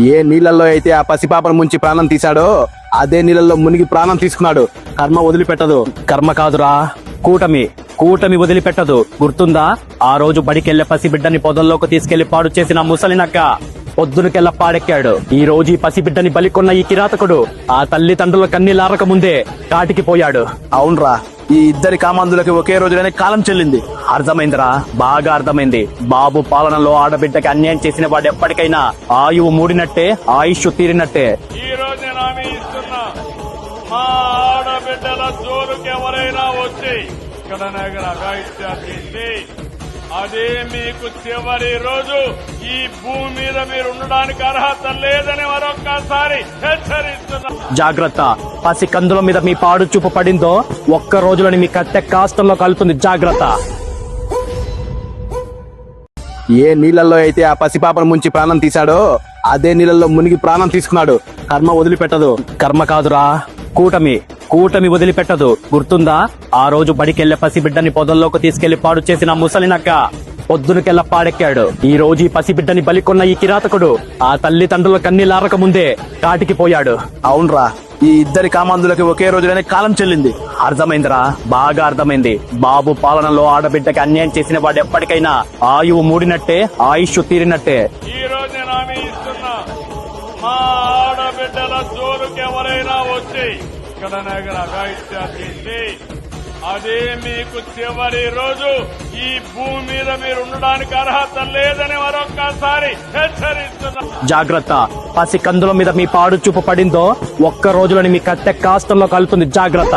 ఏ నీళ్ళల్లో అయితే ఆ పసిపాపను ముంచి ప్రాణం తీశాడో అదే నీళ్ళల్లో మునిగి ప్రాణం తీసుకున్నాడు. కర్మ వదిలిపెట్టదు. కర్మ కాదురా, కూటమి. కూటమి వదిలిపెట్టదు. గుర్తుందా? ఆ రోజు బడికెళ్లే పసిబిడ్డని పొదల్లోకి తీసుకెళ్లి పాడు చేసిన ముసలినక్క పొద్దునకెళ్ళ పాడెక్కాడు. ఈ రోజు ఈ పసిబిడ్డని బలికొన్న ఈ కిరాతకుడు ఆ తల్లిదండ్రుల కన్నీలారక ముందే కాటికి పోయాడు. అవునరా, ఈ ఇద్దరి కామాంధులకి ఒకే రోజులోనే కాలం చెల్లింది. అర్థమైందిరా, బాగా అర్థమైంది. బాబు పాలనలో ఆడబిడ్డకి అన్యాయం చేసిన వాడు ఎప్పటికైనా ఆయువు మూడినట్టే, ఆయుష్ తీరినట్టే. ఈ రోజు నేను హామీ ఇస్తున్నా, మా ఆడబిడ్డల జోరుకి ఎవరైనా వచ్చి ఇక్కడ అఘాయిత్యాలు చేసి అదే మీకు చివరి రోజు. ఈ భూమి మీద మీరు ఉండడానికి అర్హత లేదని మరొక్కసారి హెచ్చరిస్తున్నా. జాగ్రత్త, పసి కందుల మీద మీ పాడు చూపు పడిందో ఒక్క రోజులోని మీ కత్తె కాష్టంలో కలుతుంది. జాగ్రత్త. ఏ నీళ్ళల్లో అయితే ఆ పసిపాపను ముంచి ప్రాణం తీశాడో అదే నీళ్ళల్లో మునిగి ప్రాణం తీసుకున్నాడు. కర్మ వదిలిపెట్టదు. కర్మ కాదురా, కూటమి. కూటమి వదిలిపెట్టదు. గుర్తుందా? ఆ రోజు బడికెళ్లే పసిబిడ్డని పొదల్లోకి తీసుకెళ్లి పాడు చేసిన ముసలినక్క పొద్దునకెళ్ళ పాడెక్కాడు. ఈ రోజు ఈ పసిబిడ్డని బలికొన్న ఈ కిరాతకుడు ఆ తల్లిదండ్రుల కన్నీలారక ముందే కాటికి పోయాడు. అవునరా, ఈ ఇద్దరి కామాంధులకి ఒకే రోజులోనే కాలం చెల్లింది. అర్థమైందిరా, బాగా అర్థమైంది. బాబు పాలనలో ఆడబిడ్డకి అన్యాయం చేసిన వాడు ఎప్పటికైనా ఆయువు మూడినట్టే, ఆయుష్ తీరినట్టే. ఈ రోజు నేను హామీ ఇస్తున్నా, మా ఆడబిడ్డల జోరుకి ఎవరైనా వచ్చి ఇక్కడ అఘాయిత్యాలు చేసి అదే మీకు చివరి రోజు. ఈ భూమి మీద మీరు ఉండడానికి అర్హత లేదని మరొక్కసారి హెచ్చరిస్తున్నా. జాగ్రత్త, పసి కందుల మీద మీ పాడు చూపు పడిందో ఒక్క రోజులోని మీ కత్తె కాష్టంలో కలుతుంది. జాగ్రత్త.